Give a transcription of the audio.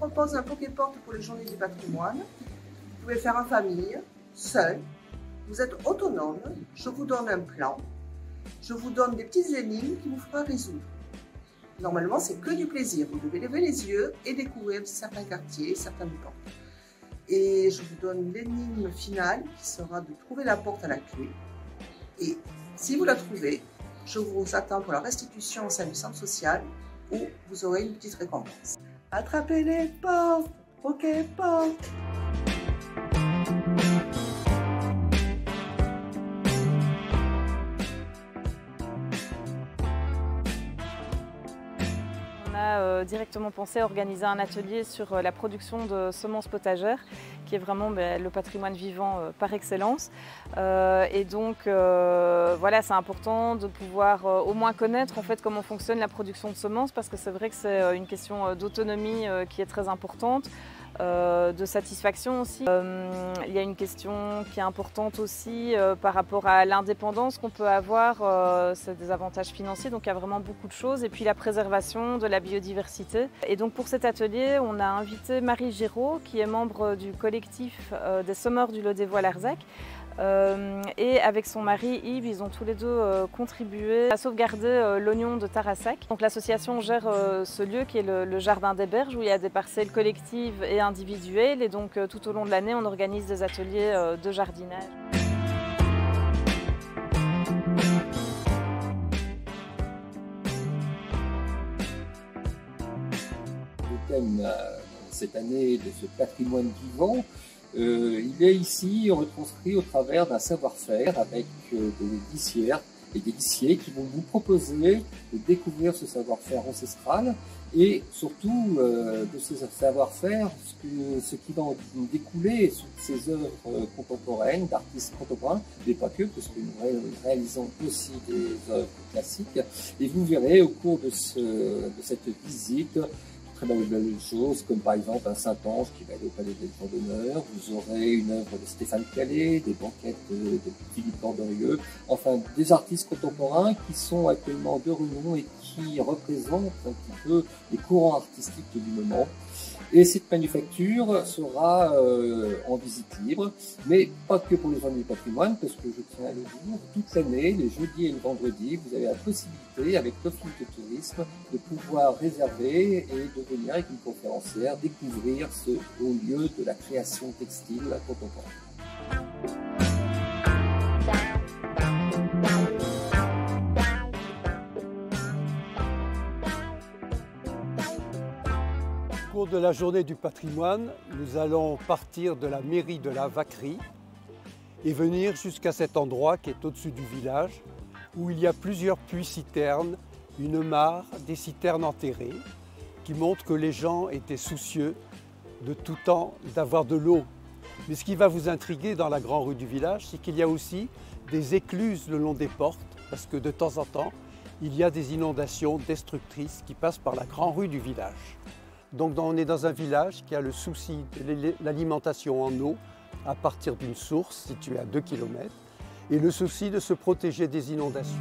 propose un Poképorte pour les journées du patrimoine. Vous pouvez le faire en famille, seul. Vous êtes autonome. Je vous donne un plan. Je vous donne des petites énigmes qui vous fera résoudre. Normalement, c'est que du plaisir. Vous devez lever les yeux et découvrir certains quartiers, certaines portes. Et je vous donne l'énigme finale qui sera de trouver la porte à la clé. Et si vous la trouvez, je vous attends pour la restitution au sein du centre social où vous aurez une petite récompense. Attrapez les portes, Poképorte! On a directement pensé à organiser un atelier sur la production de semences potagères, qui est vraiment le patrimoine vivant par excellence. Et donc voilà, c'est important de pouvoir au moins connaître en fait comment fonctionne la production de semences, parce que c'est vrai que c'est une question d'autonomie qui est très importante. De satisfaction aussi. Il y a une question qui est importante aussi par rapport à l'indépendance qu'on peut avoir, c'est des avantages financiers, donc il y a vraiment beaucoup de choses. Et puis la préservation de la biodiversité. Et donc pour cet atelier, on a invité Marie Géraud, qui est membre du collectif des semeurs du Lot-des-Voix-Larzac. Et avec son mari Yves, ils ont tous les deux contribué à sauvegarder l'oignon de Tarassac. Donc l'association gère ce lieu qui est le Jardin des Berges, où il y a des parcelles collectives et individuelles. Et donc tout au long de l'année, on organise des ateliers de jardinage. Le thème cette année de ce patrimoine vivant, il est ici retranscrit au travers d'un savoir-faire avec des lissières et des lissiers qui vont vous proposer de découvrir ce savoir-faire ancestral et surtout de ce savoir-faire, ce qui va en découler sur ces œuvres contemporaines, d'artistes contemporains, mais pas que, parce que nous réalisons aussi des œuvres classiques. Et vous verrez au cours de cette visite très belles choses, comme par exemple un Saint-Ange qui va aller au Palais des Légions d'honneur. Vous aurez une œuvre de Stéphane Calais, des banquettes de Philippe Corderieux, enfin des artistes contemporains qui sont actuellement de renom et qui représentent un petit peu les courants artistiques du moment. Et cette manufacture sera en visite libre, mais pas que pour les gens du patrimoine, parce que je tiens à le dire, toute l'année, les jeudis et les vendredis, vous avez la possibilité, avec l'Office de tourisme, de pouvoir réserver et de venir avec une conférencière découvrir ce haut lieu de la création textile contemporaine. Au cours de la journée du patrimoine, nous allons partir de la mairie de la Vacquerie et venir jusqu'à cet endroit qui est au-dessus du village, où il y a plusieurs puits-citernes, une mare, des citernes enterrées, qui montrent que les gens étaient soucieux de tout temps d'avoir de l'eau. Mais ce qui va vous intriguer dans la grande rue du village, c'est qu'il y a aussi des écluses le long des portes, parce que de temps en temps, il y a des inondations destructrices qui passent par la grande rue du village. Donc on est dans un village qui a le souci de l'alimentation en eau à partir d'une source située à 2 km et le souci de se protéger des inondations.